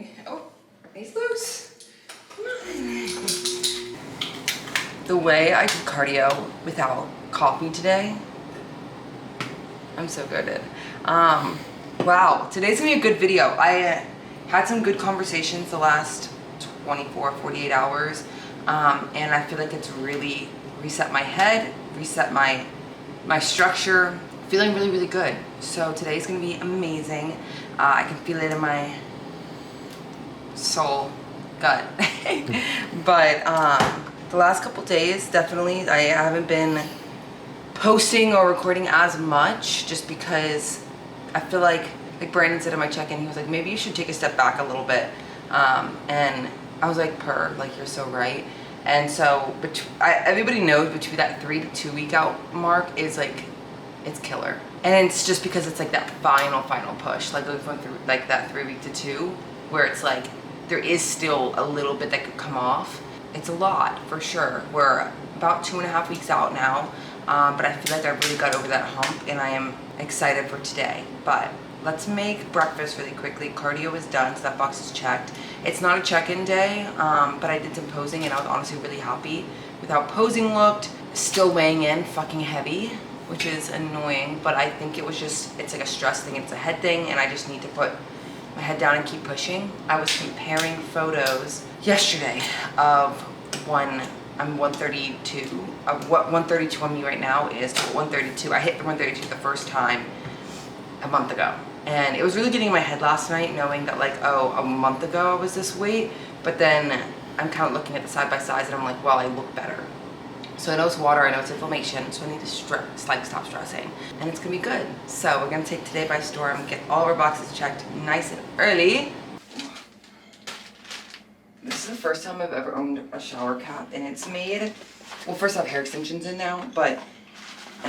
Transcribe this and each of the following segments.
Okay. Oh, he's loose. The way I did cardio without coffee today, I'm so good at it. Wow, today's gonna be a good video. I had some good conversations the last 24, 48 hours, and I feel like it's really reset my head, reset my structure, feeling really, really good. So today's gonna be amazing. I can feel it in my soul, gut. But the last couple days, definitely, I haven't been posting or recording as much just because I feel like Brandon said in my check-in, he was like, maybe you should take a step back a little bit. And I was like, like, you're so right. And so everybody knows between that 3 to 2 week out mark is like, it's killer. And it's just because it's like that final push, like going through like that 3 week to 2, where it's like, there is still a little bit that could come off. It's a lot for sure. We're about 2.5 weeks out now. But I feel like I really got over that hump and I am excited for today. But let's make breakfast really quickly. Cardio is done, so that box is checked. It's not a check-in day, but I did some posing and I was honestly really happy with how posing looked. Still weighing in fucking heavy, which is annoying, but I think it was just, it's like a stress thing, it's a head thing, and I just need to put my head down and keep pushing. I was comparing photos yesterday of I'm 132. What 132 on me right now is 132. I hit the 132 the first time a month ago. And it was really getting in my head last night knowing that like, oh, a month ago I was this weight. But then I'm kind of looking at the side-by-sides and I'm like, well, I look better. So I know it's water, I know it's inflammation, so I need to stop stressing. And it's gonna be good. So we're gonna take today by storm, get all of our boxes checked nice and early. This is the first time I've ever owned a shower cap, and it's made, well, first I have hair extensions in now, and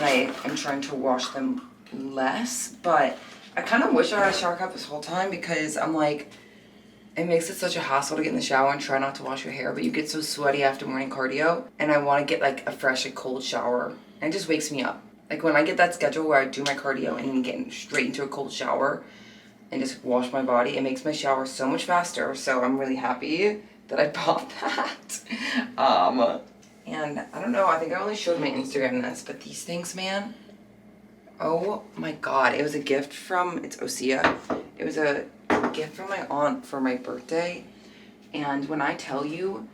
I am trying to wash them less, but I kind of wish I had a shower cap this whole time because I'm like, it makes it such a hassle to get in the shower and try not to wash your hair, but you get so sweaty after morning cardio, and I want to get like a fresh and cold shower, and it just wakes me up. Like when I get that schedule where I do my cardio and then get straight into a cold shower, and just wash my body, it makes my shower so much faster. So I'm really happy that I bought that. And I don't know, I think I only showed my Instagram this, but these things, man, oh my god, it was a gift from, it's Osea. It was a gift from my aunt for my birthday. And when I tell you,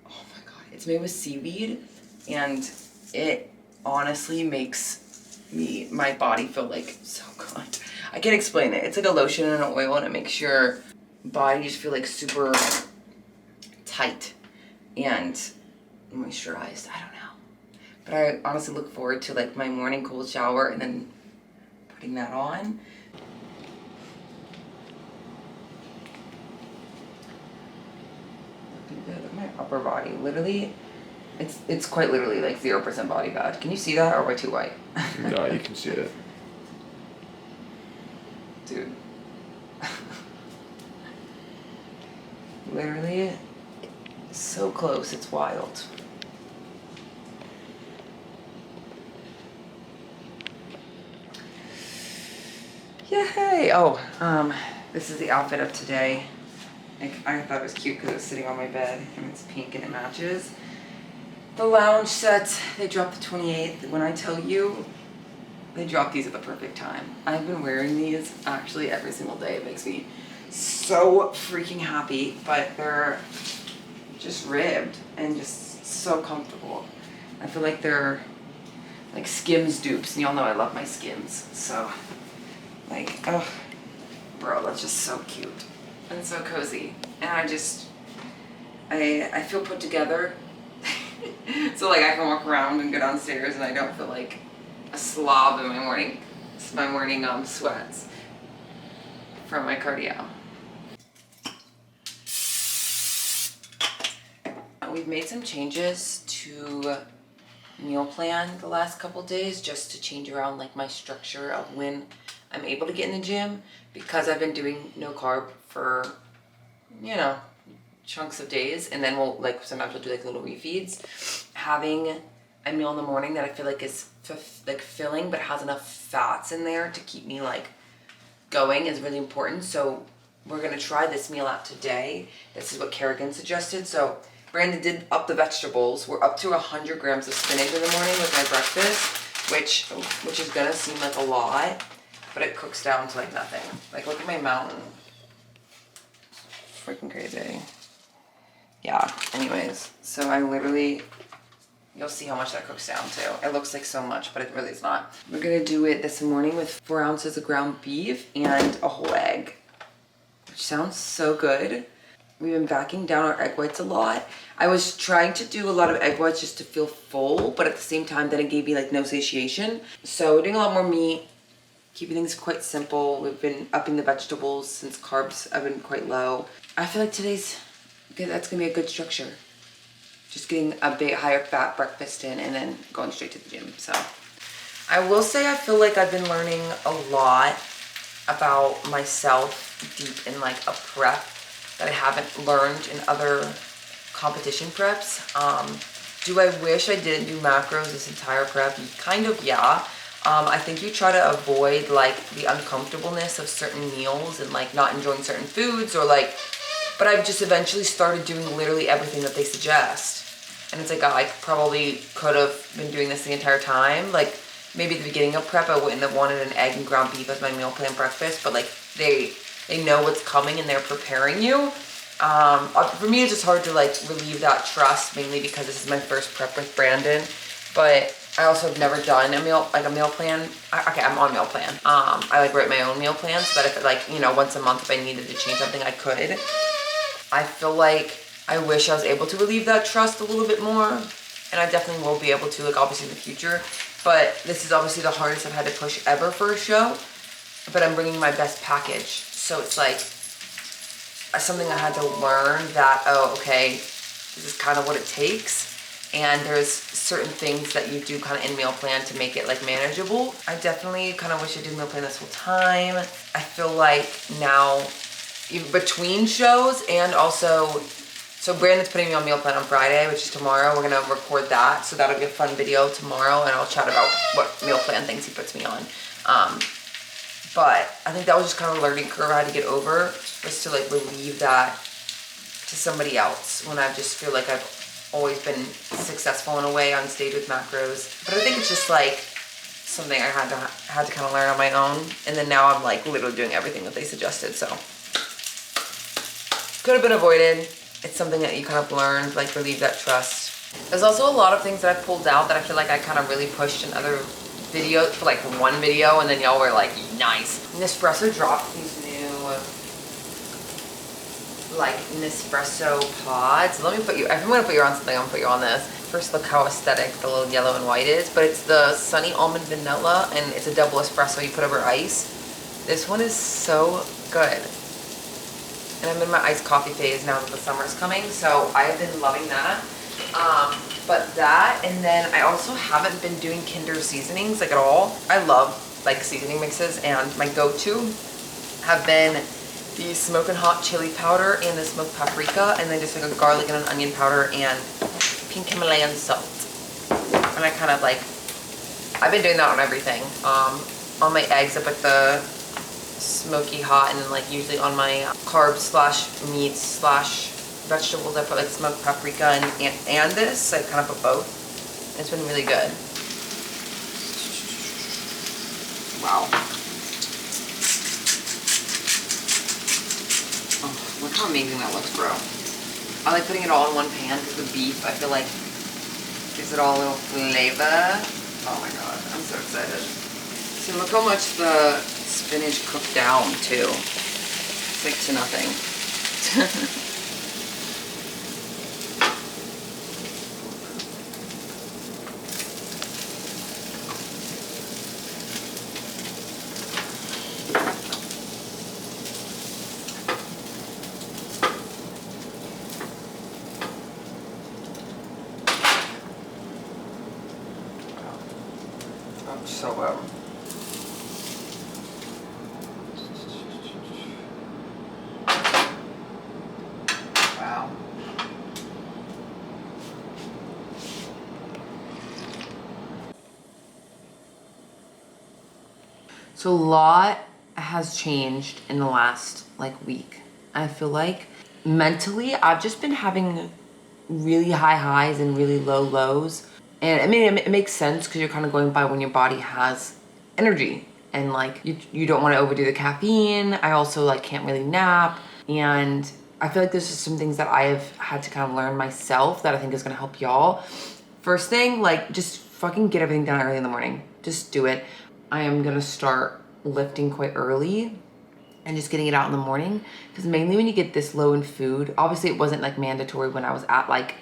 oh my god, it's made with seaweed, and it honestly makes my body feel like so good. I can't explain it. It's like a lotion and an oil, and it makes your body just feel like super tight and moisturized. I don't know. But I honestly look forward to like my morning cold shower and then putting that on. Looking good at my upper body. Literally, it's quite literally like 0% body fat. Can you see that, or am I too white? No, you can see it. Dude. Literally, so close, it's wild. Yay! Oh, this is the outfit of today. I thought it was cute because it was sitting on my bed and it's pink and it matches. The lounge set, they dropped the 28th. When I tell you, they dropped these at the perfect time. I've been wearing these actually every single day. It makes me so freaking happy, but they're just ribbed and just so comfortable. I feel like they're like Skims dupes, and y'all know I love my Skims. So, like, oh, bro, that's just so cute and so cozy. And I feel put together. So like I can walk around and go downstairs and I don't feel like a slob in my morning sweats from my cardio. We've made some changes to meal plan the last couple days just to change around like my structure of when I'm able to get in the gym, because I've been doing no carb for, you know, chunks of days, and then we'll like sometimes we'll do like little refeeds. Having a meal in the morning that I feel like is like filling but has enough fats in there to keep me like going is really important. So we're gonna try this meal out today. This is what Kerrigan suggested. So Brandon did up the vegetables. We're up to 100 grams of spinach in the morning with my breakfast, which is gonna seem like a lot, but it cooks down to like nothing. Like, look at my mountain. Freaking crazy. Yeah, anyways, so I literally, you'll see how much that cooks down to. It looks like so much, but it really is not. We're gonna do it this morning with 4 ounces of ground beef and a whole egg, which sounds so good. We've been backing down our egg whites a lot. I was trying to do a lot of egg whites just to feel full, but at the same time, then it gave me like no satiation. So we're doing a lot more meat, keeping things quite simple. We've been upping the vegetables since carbs have been quite low. I feel like that's gonna be a good structure. Just getting a bit higher fat breakfast in and then going straight to the gym. So I will say I feel like I've been learning a lot about myself deep in like a prep that I haven't learned in other competition preps. Do I wish I didn't do macros this entire prep? Kind of, yeah. I think you try to avoid like the uncomfortableness of certain meals and like not enjoying certain foods or like, but I've just eventually started doing literally everything that they suggest. And it's like, I probably could have been doing this the entire time. Like maybe at the beginning of prep, I wouldn't have wanted an egg and ground beef as my meal plan breakfast, but like they know what's coming and they're preparing you. For me, it's just hard to like relieve that trust, mainly because this is my first prep with Brandon. But I also have never done a meal plan. Okay, I'm on meal plan. I like write my own meal plan so that if it like, you know, once a month if I needed to change something, I could. I feel like I wish I was able to relieve that trust a little bit more. And I definitely will be able to, like obviously in the future. But this is obviously the hardest I've had to push ever for a show. But I'm bringing my best package. So it's like something I had to learn that, oh, okay, this is kind of what it takes. And there's certain things that you do kind of in meal plan to make it like manageable. I definitely kind of wish I did meal plan this whole time. I feel like now, between shows and also, so Brandon's putting me on meal plan on Friday, which is tomorrow. We're gonna record that. So that'll be a fun video tomorrow and I'll chat about what meal plan things he puts me on. But I think that was just kind of a learning curve I had to get over, was to like relieve that to somebody else when I just feel like I've always been successful in a way on stage with macros. But I think it's just like something I had to kind of learn on my own. And then now I'm like literally doing everything that they suggested. So could have been avoided. It's something that you kind of learn, like relieve that trust. There's also a lot of things that I pulled out that I feel like I kind of really pushed in other videos for like one video, and then y'all were like, nice. Nespresso dropped these new like Nespresso pods. Let me put you, if I'm gonna put you on something, I'm gonna put you on this. First, look how aesthetic the little yellow and white is, but it's the Sunny Almond Vanilla, and it's a double espresso you put over ice. This one is so good. And I'm in my iced coffee phase now that the summer's coming, so I have been loving that. But that, and then I also haven't been doing Kinder seasonings like at all. I love like seasoning mixes, and my go-to have been the smoking hot chili powder and the smoked paprika, and then just like a garlic and an onion powder and pink Himalayan salt. And I kind of like, I've been doing that on everything. On my eggs, I put the smoky hot, and then like usually on my carbs slash meats slash vegetables, I put like smoked paprika and this. I kind of put both. It's been really good. Wow. Oh, look how amazing that looks, bro. I like putting it all in one pan because the beef, I feel like, gives it all a little flavor. Oh my god, I'm so excited. So look how much the spinach cooked down too. It's like to nothing. So wow. So a lot has changed in the last like week. I feel like mentally I've just been having really high highs and really low lows. And I mean, it makes sense because you're kind of going by when your body has energy and like you don't want to overdo the caffeine. I also like can't really nap, and I feel like there's just some things that I have had to kind of learn myself that I think is going to help y'all. First thing, like just fucking get everything done early in the morning. Just do it. I am going to start lifting quite early and just getting it out in the morning, because mainly when you get this low in food, obviously it wasn't like mandatory when I was at like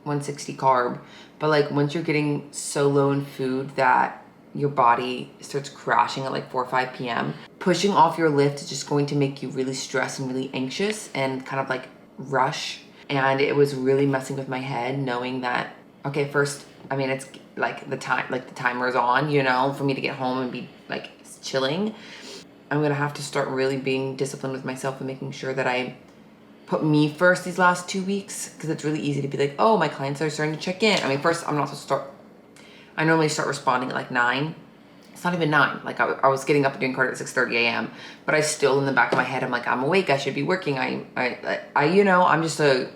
160 carb, but like once you're getting so low in food that your body starts crashing at like 4 or 5 p.m. pushing off your lift is just going to make you really stressed and really anxious and kind of like rush. And it was really messing with my head knowing that, okay, first, I mean, it's like the timer is on, you know, for me to get home and be like chilling. I'm gonna have to start really being disciplined with myself and making sure that I put me first these last 2 weeks, because it's really easy to be like, oh, my clients are starting to check in. I mean, first, I'm not supposed to start. I normally start responding at like 9. It's not even 9. Like I was getting up and doing cardio at 6:30 a.m. But I still, in the back of my head, I'm like, I'm awake. I should be working. I you know, I'm just a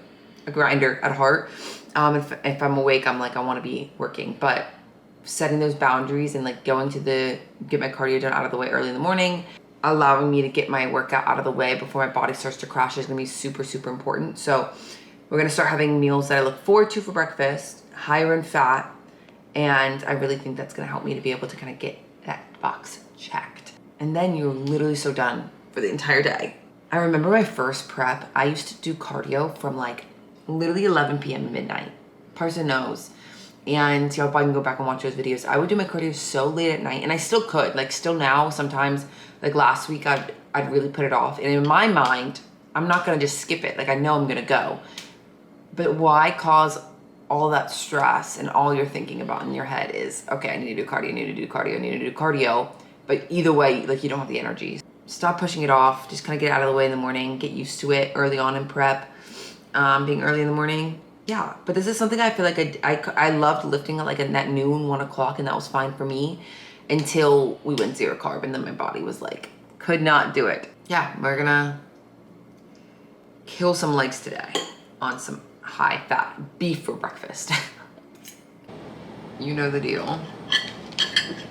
grinder at heart. If I'm awake, I'm like, I want to be working. But setting those boundaries and like going to get my cardio done out of the way early in the morning, allowing me to get my workout out of the way before my body starts to crash is gonna be super, super important. So we're gonna start having meals that I look forward to for breakfast, higher in fat, and I really think that's gonna help me to be able to kind of get that box checked. And then you're literally so done for the entire day. I remember my first prep, I used to do cardio from like literally 11 p.m. to midnight. Person knows. And y'all probably can go back and watch those videos. I would do my cardio so late at night, and I still could, like still now sometimes. Like last week I'd really put it off, and in my mind I'm not gonna just skip it. Like I know I'm gonna go, but why cause all that stress, and all you're thinking about in your head is, okay, I need to do cardio, I need to do cardio, I need to do cardio, but either way, like you don't have the energy. Stop pushing it off. Just kind of get out of the way in the morning, get used to it early on in prep. Being early in the morning, yeah. But this is something I feel like I loved lifting at like at noon, 1 o'clock, and that was fine for me until we went 0 carb, and then my body was like, could not do it. Yeah, we're gonna kill some legs today on some high fat beef for breakfast. You know the deal.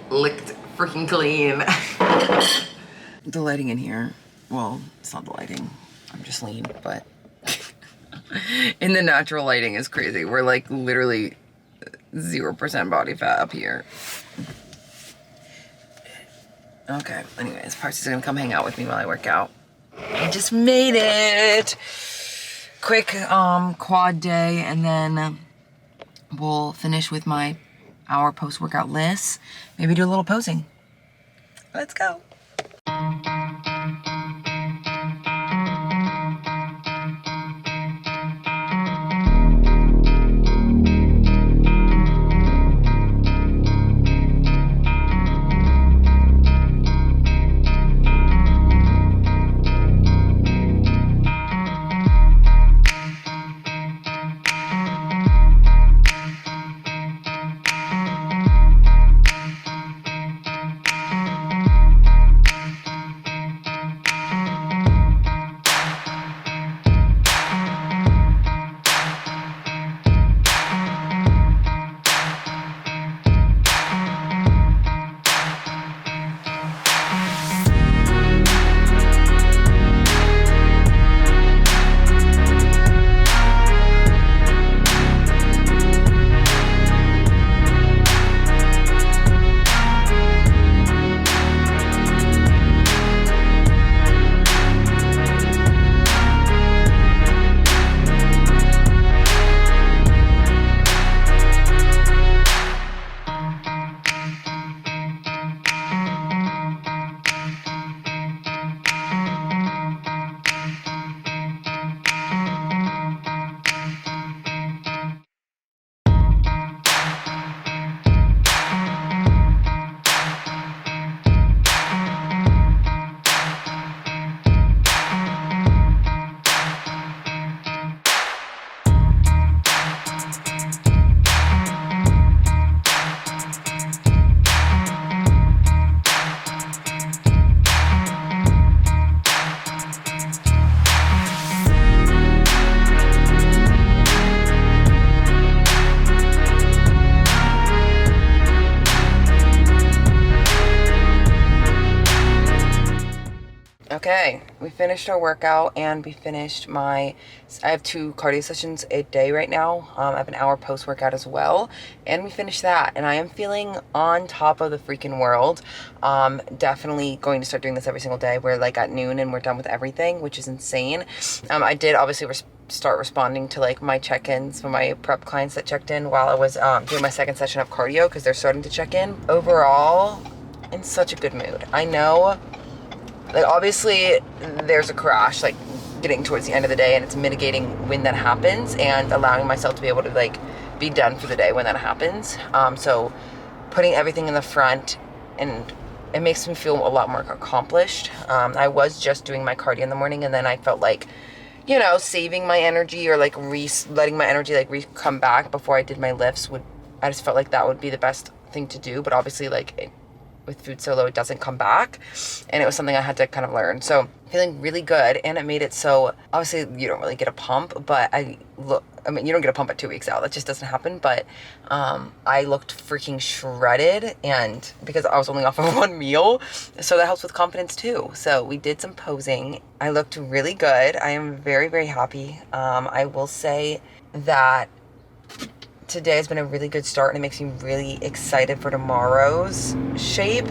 Licked freaking clean. The lighting in here, well, it's not the lighting, I'm just lean, but in the natural lighting is crazy. We're like literally 0% body fat up here. Okay, anyways, Party's gonna come hang out with me while I work out. I just made it! Quick quad day, and then we'll finish with my hour post-workout list. Maybe do a little posing. Let's go. Okay, we finished our workout and we finished I have 2 cardio sessions a day right now. I have an hour post-workout as well, and we finished that, and I am feeling on top of the freaking world. Definitely going to start doing this every single day. We're like at noon and we're done with everything, which is insane. I did obviously start responding to like my check-ins from my prep clients that checked in while I was doing my second session of cardio, because they're starting to check in. Overall, in such a good mood. I know, like, obviously there's a crash like getting towards the end of the day, and it's mitigating when that happens and allowing myself to be able to like be done for the day when that happens. So putting everything in the front, and it makes me feel a lot more accomplished. I was just doing my cardio in the morning, and then I felt like, you know, saving my energy or like letting my energy like come back before I did my lifts I just felt like that would be the best thing to do. But obviously, like, with food so low, it doesn't come back, and it was something I had to kind of learn. So feeling really good, and it made it so obviously you don't really get a pump, but I mean, you don't get a pump at 2 weeks out. That just doesn't happen. But I looked freaking shredded, and because I was only off of 1 meal, so that helps with confidence too. So we did some posing. I looked really good. I am very, very happy. I will say that today has been a really good start, and it makes me really excited for tomorrow's shape.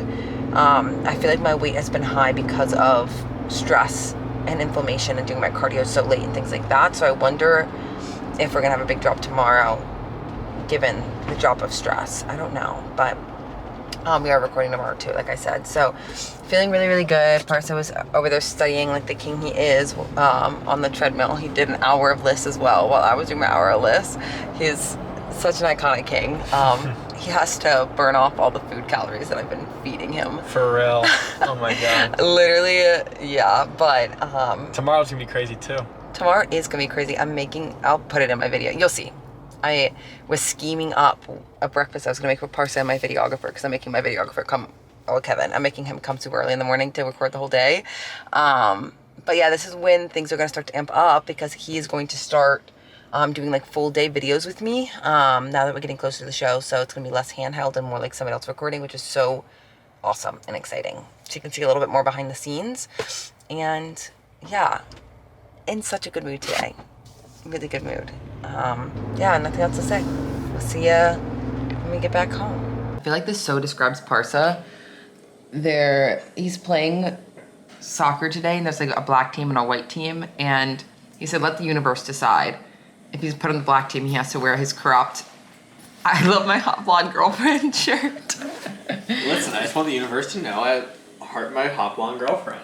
I feel like my weight has been high because of stress and inflammation and doing my cardio so late and things like that. So I wonder if we're gonna have a big drop tomorrow given the drop of stress. I don't know, but we are recording tomorrow too, like I said. So feeling really, really good. Parsa was over there studying like the king he is on the treadmill. He did an hour of lists as well while I was doing my hour of lists. He's such an iconic king. He has to burn off all the food calories that I've been feeding him. For real. Oh my god. Literally, yeah. But tomorrow's gonna be crazy too. Tomorrow is gonna be crazy. I'll put it in my video. You'll see. I was scheming up a breakfast I was gonna make for Parsa and my videographer, because I'm making my videographer Kevin. I'm making him come super early in the morning to record the whole day. But yeah, this is when things are gonna start to amp up, because he is going to start doing like full day videos with me now that we're getting closer to the show. So it's gonna be less handheld and more like somebody else recording, which is so awesome and exciting. So you can see a little bit more behind the scenes. And yeah, in such a good mood today. Really good mood. Yeah, nothing else to say. We'll see ya when we get back home. I feel like this so describes Parsa. He's playing soccer today, and there's like a black team and a white team, and he said let the universe decide. If he's put on the black team, he has to wear his cropped I love my hot blonde girlfriend shirt. Listen, I just want the universe to know I heart my hot blonde girlfriend.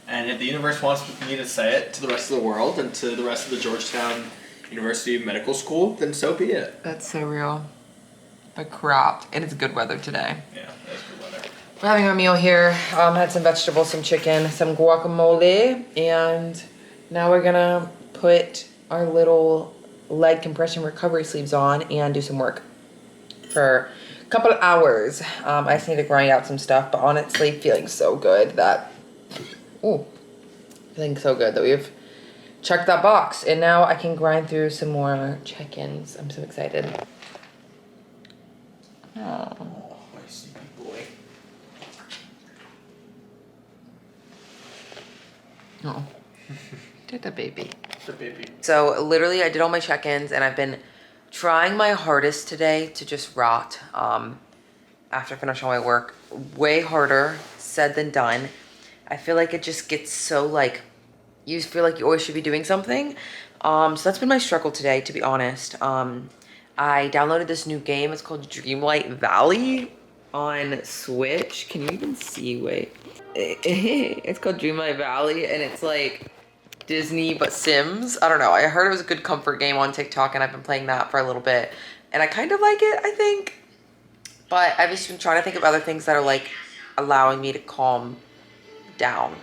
And if the universe wants me to say it to the rest of the world and to the rest of the Georgetown University Medical School, then so be it. That's so real. But cropped. And it's good weather today. Yeah, that's good weather. We're having our meal here. Had some vegetables, some chicken, some guacamole, and now we're gonna put our little leg compression recovery sleeves on and do some work for a couple of hours. I just need to grind out some stuff, but honestly feeling so good that we've checked that box, and now I can grind through some more check-ins. I'm so excited. Oh, my sleepy boy. oh. Did the baby. The baby. So literally I did all my check-ins, and I've been trying my hardest today to just rot after I finish all my work. Way harder said than done. I feel like it just gets so like, you feel like you always should be doing something. So that's been my struggle today, to be honest. I downloaded this new game. It's called Dreamlight Valley on Switch. Can you even see? Wait. It's called Dreamlight Valley, and it's like Disney but Sims. I don't know. I heard it was a good comfort game on TikTok, and I've been playing that for a little bit, and I kind of like it, I think. But I've just been trying to think of other things that are like allowing me to calm down.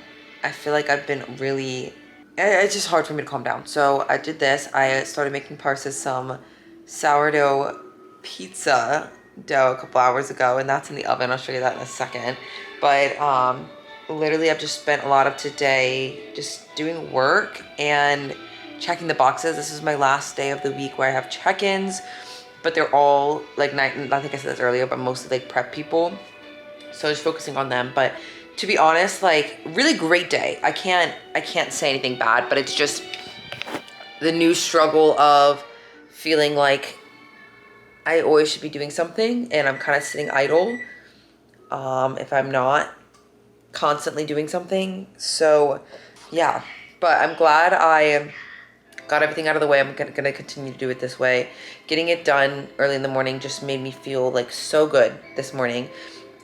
I feel like I've been really, it's just hard for me to calm down. So I did this. I started making Parsa some sourdough pizza dough a couple hours ago, and that's in the oven. I'll show you that in a second. But literally I've just spent a lot of today just doing work and checking the boxes. This is my last day of the week where I have check-ins, but they're all like, I think I said this earlier, but mostly like prep people. So just focusing on them. But to be honest, like really great day. I can't say anything bad, but it's just the new struggle of feeling like I always should be doing something and I'm kind of sitting idle if I'm not constantly doing something. So yeah, but I'm glad I got everything out of the way. I'm gonna continue to do it this way. Getting it done early in the morning just made me feel like so good this morning.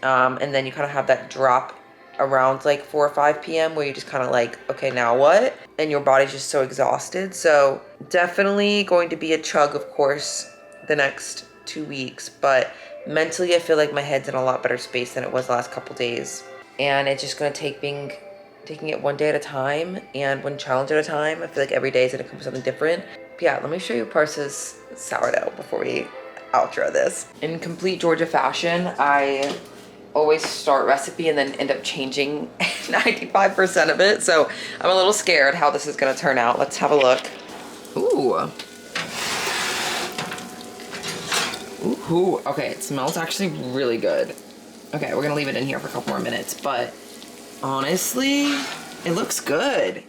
And then you kind of have that drop around like 4 or 5 p.m. where you just kind of like, okay, now what? And your body's just so exhausted. So definitely going to be a chug, of course, the next 2 weeks. But mentally, I feel like my head's in a lot better space than it was the last couple days. And it's just gonna taking it one day at a time and one challenge at a time. I feel like every day is gonna come with something different. But yeah, let me show you Parsa's sourdough before we outro this. In complete Georgia fashion, I always start recipe and then end up changing 95% of it. So I'm a little scared how this is gonna turn out. Let's have a look. Ooh. Ooh, okay, it smells actually really good. Okay, we're gonna leave it in here for a couple more minutes, but honestly, it looks good.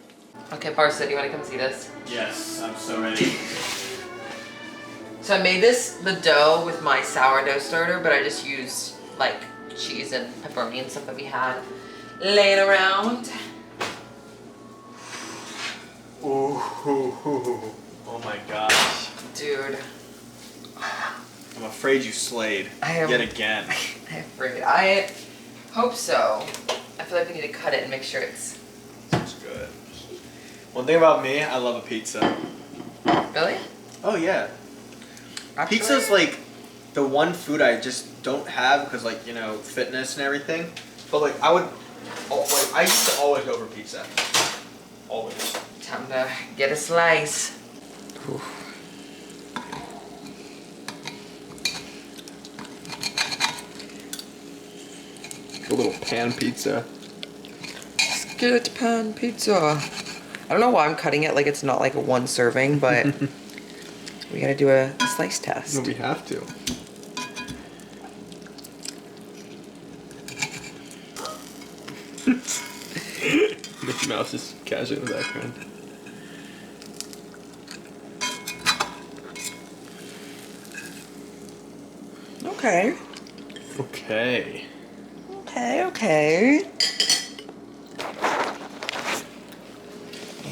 Okay, Parsa, do you wanna come see this? Yes, I'm so ready. So I made the dough with my sourdough starter, but I just used like cheese and pepperoni and stuff that we had laying around. Ooh, oh my gosh. Dude. I'm afraid you slayed yet again. I'm afraid. I hope so. I feel like we need to cut it and make sure it's... Sounds good. One thing about me, I love a pizza. Really? Oh yeah. Actually? Pizza's like the one food I just don't have because like, you know, fitness and everything. But like I used to always go for pizza. Always. Time to get a slice. Oof. A little pan pizza. Skillet pan pizza. I don't know why I'm cutting it like it's not like a one serving, but we gotta do a slice test. No, we have to. Mickey Mouse is casually in the background. Okay. Okay. Okay.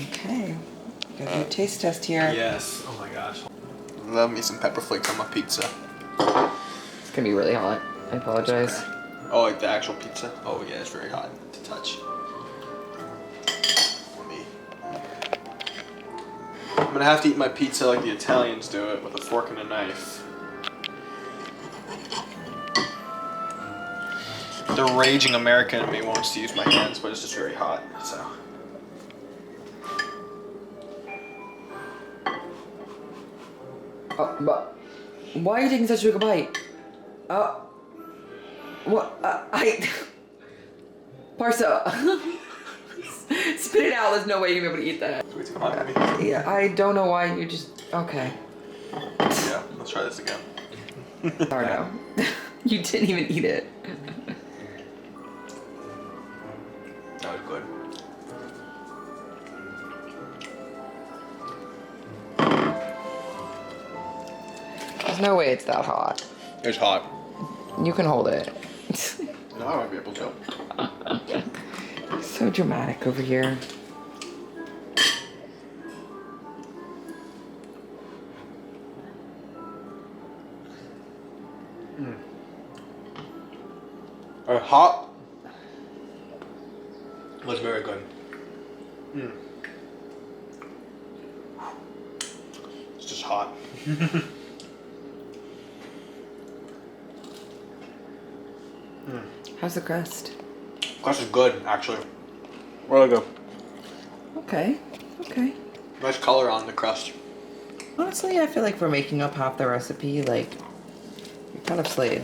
Okay. Gotta do a taste test here. Yes. Oh my gosh. Love me some pepper flakes on my pizza. It's gonna be really hot. I apologize. Okay. Oh, like the actual pizza? Oh yeah, it's very hot to touch. I'm gonna have to eat my pizza like the Italians do it, with a fork and a knife. The raging American in me wants to use my hands, but it's just very hot, so. But why are you taking such a big bite? What? Parsa. Spit it out. There's no way you're gonna be able to eat that. Sweet, come on, Yeah, I don't know why you just. Okay. Yeah, let's try this again. Or no. You didn't even eat it. That was good. There's no way it's that hot. It's hot. You can hold it. No, I won't be able to. So dramatic over here. Hot. Was very good. It's just hot. How's the crust? Crust is good, actually. Really good. Okay. Okay. Nice color on the crust. Honestly, I feel like for making up half the recipe, like, you're kind of slayed.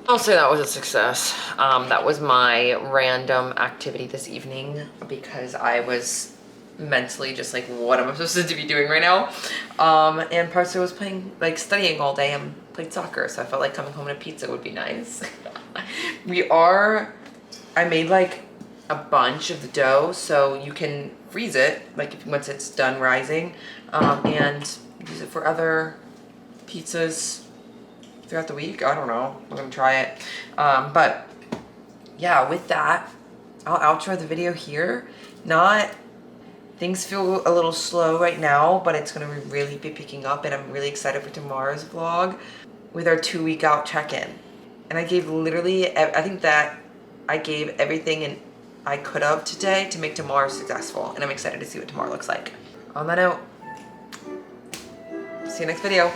I'll say that was a success. That was my random activity this evening because I was mentally just like, what am I supposed to be doing right now? And Parsa was studying all day and played soccer, so I felt like coming home and a pizza would be nice. We are I made like a bunch of the dough so you can freeze it like once it's done rising, and use it for other pizzas throughout the week. I don't know. We're gonna try it. But yeah, with that, I'll outro the video here. Things feel a little slow right now, but it's gonna really be picking up, and I'm really excited for tomorrow's vlog with our 2-week out check-in. And I gave literally, I think that I gave everything I could have today to make tomorrow successful, and I'm excited to see what tomorrow looks like. On that note, see you next video.